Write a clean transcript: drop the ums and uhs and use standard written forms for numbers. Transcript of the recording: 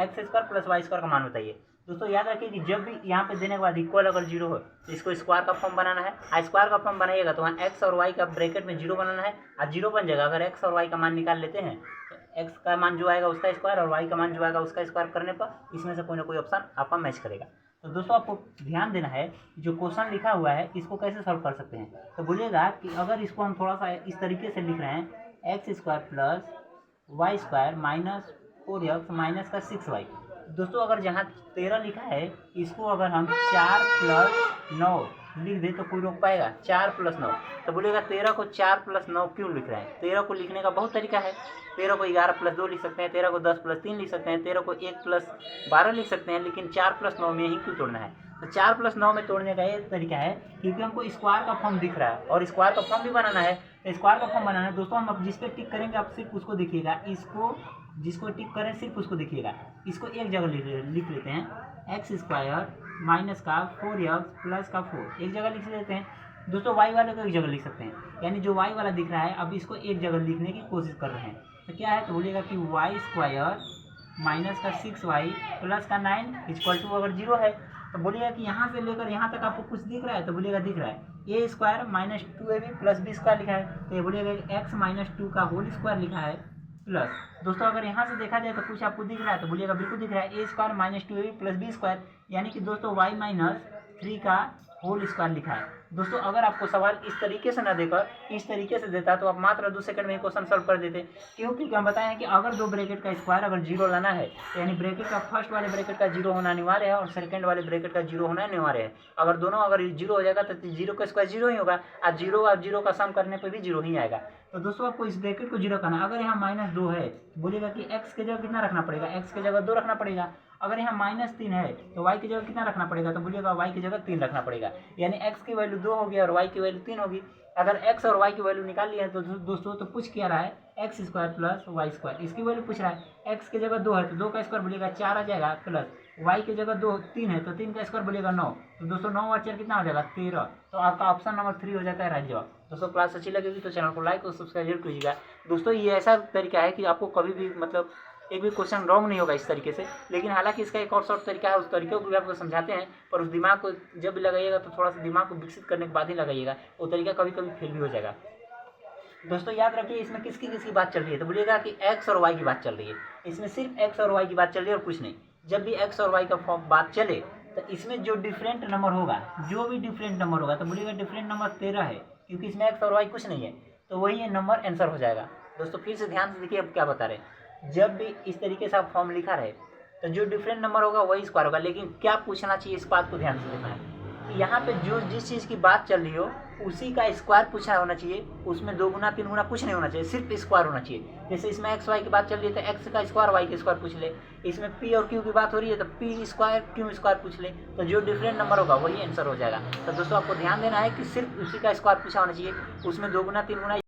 X square plus y square का मान बताइए। दोस्तों याद रखिए कि जब भी यहाँ पे देने के बाद इक्वल अगर जीरो हो तो इसको स्क्वायर का फॉर्म बनाना है। स्क्वायर का फॉर्म बनाइएगा तो वहाँ एक्स और वाई का ब्रैकेट में जीरो बनाना है और जीरो बन जाएगा। अगर एक्स और वाई का मान निकाल लेते हैं तो एक्स का मान जो आएगा उसका स्क्वायर और वाई का मान जो आएगा उसका स्क्वायर करने पर इसमें से कोई ना कोई ऑप्शन आपका मैच करेगा। तो दोस्तों आपको ध्यान देना है जो क्वेश्चन लिखा हुआ है इसको कैसे सॉल्व कर सकते हैं। तो बोलिएगा कि अगर इसको हम थोड़ा सा इस तरीके से लिख रहे हैं x square plus y square minus 4x minus का 6y। दोस्तों अगर जहाँ 13 लिखा है इसको अगर हम 4 + 9 लिख दे तो कोई रोक पाएगा? 4 + 9 तो बोलेगा 13 को 4 + 9 क्यों लिख रहे हैं? 13 को लिखने का बहुत तरीका है। 13 को 11 + 2 लिख सकते हैं, 13 को 10 + 3 लिख सकते हैं, 13 को 1 + 12 लिख सकते हैं, लेकिन 4 + 9 में ही क्यों तोड़ना है? तो 4 + 9 में तोड़ने का ये तरीका है क्योंकि हमको स्क्वायर का फॉर्म दिख रहा है और स्क्वायर का फॉर्म भी बनाना है। तो स्क्वायर का फॉर्म बनाना है दोस्तों, हम अब जिस पे टिक करेंगे आप सिर्फ उसको देखिएगा। इसको जिसको टिक करें सिर्फ उसको देखिएगा। इसको एक जगह लिख लेते हैं एक्स स्क्वायर माइनस का 4x प्लस का 4 एक जगह लिख लेते हैं। दोस्तों वाई वाले को एक जगह लिख सकते हैं, यानी जो वाई वाला दिख रहा है अब इसको एक जगह लिखने की कोशिश कर रहे हैं। तो क्या है तो बोलिएगा कि वाई स्क्वायर माइनस का 6y प्लस का 9 इक्वल टू अगर 0 है तो बोलिएगा कि यहाँ से लेकर यहाँ तक आपको कुछ दिख रहा है तो बोलिएगा दिख रहा है A square minus 2ab plus B square लिखा है तो ये बोलिएगा एक्स माइनस 2 का होल स्क्वायर लिखा है प्लस। दोस्तों अगर यहाँ से देखा जाए तो कुछ आपको दिख रहा है तो बोलिएगा बिल्कुल दिख रहा है A square minus 2ab plus B square, यानी कि दोस्तों वाई माइनस 3 का होल स्क्वायर लिखा है। दोस्तों अगर आपको सवाल इस तरीके से ना देकर इस तरीके से देता तो आप मात्र 2 सेकंड में क्वेश्चन सॉल्व कर देते, क्योंकि हम बताएं कि अगर दो ब्रैकेट का स्क्वायर अगर 0 लाना है यानी ब्रैकेट का फर्स्ट वाले ब्रैकेट का 0 होना अनिवार्य है और सेकंड वाले ब्रैकेट का 0 होना अनिवार्य है। अगर दोनों अगर 0 हो जाएगा तो 0 का स्क्वायर 0 ही होगा और 0 का सम करने पर भी 0 ही आएगा। तो दोस्तों आपको इस ब्रैकेट को 0 करना है। अगर यहाँ -2 है बोलेगा कि x के जगह कितना रखना पड़ेगा? x के जगह 2 रखना पड़ेगा। अगर यहाँ -3 है तो y की जगह कितना रखना पड़ेगा? तो बोलिएगा y की जगह 3 रखना पड़ेगा, यानी x की वैल्यू 2 होगी और y की वैल्यू 3 होगी। अगर x और y की वैल्यू निकाल लिया है तो दोस्तों तो पूछ क्या रहा है x square plus y square, इसकी वैल्यू पूछ रहा है। x की जगह 2 है तो 2 का स्क्वायर बोलिएगा 4 आ जाएगा, प्लस y की जगह 3 है तो 3 का स्क्वायर बोलिएगा 9। तो दोस्तों 9 और 4 कितना हो जाएगा? 13। तो आपका ऑप्शन नंबर 3 हो जाता है राइट जवाब। दोस्तों क्लास अच्छी लगेगी तो चैनल को लाइक और सब्सक्राइब जरूर कीजिएगा। दोस्तों ये ऐसा तरीका है कि आपको कभी भी मतलब एक भी क्वेश्चन रॉन्ग नहीं होगा इस तरीके से, लेकिन हालांकि इसका एक और शॉर्ट तरीका है, उस तरीके को भी आपको समझाते हैं, पर उस दिमाग को जब भी लगाइएगा तो थोड़ा सा दिमाग को विकसित करने के बाद ही लगाइएगा, वो तरीका कभी कभी फेल भी हो जाएगा। दोस्तों याद रखिए इसमें किसकी बात चल रही है तो बोलिएगा कि एक्स और वाई की बात चल रही है। इसमें सिर्फ एक्स और वाई की बात चल रही है और कुछ नहीं। जब भी एक्स और वाई का बात चले तो इसमें जो डिफरेंट नंबर होगा, जो भी डिफरेंट नंबर होगा तो बोलिएगा डिफरेंट नंबर 13 है, क्योंकि इसमें एक्स और वाई कुछ नहीं है, तो वही ये नंबर आंसर हो जाएगा। दोस्तों फिर से ध्यान से देखिए अब क्या बता रहे हैं। जब भी इस तरीके से आप फॉर्म लिखा रहे तो जो डिफरेंट नंबर होगा वही स्क्वायर होगा, लेकिन क्या पूछना चाहिए इस बात को ध्यान से देखना है कि यहाँ पे जो जिस चीज़ की बात चल रही हो उसी का स्क्वायर पूछा होना चाहिए, उसमें 2 गुना 3 गुना कुछ नहीं होना चाहिए, सिर्फ स्क्वायर होना चाहिए। जैसे इसमें एक्स वाई की बात चल रही है तो एक्स का स्क्वायर वाई का स्क्वायर पूछ ले, इसमें पी और क्यू की बात हो रही है तो पी स्क्वायर क्यू स्क्वायर पूछ ले, तो जो डिफरेंट नंबर होगा वही आंसर हो जाएगा। तो दोस्तों आपको ध्यान देना है कि सिर्फ उसी का स्क्वायर पूछा होना चाहिए, उसमें 2 गुना 3 गुना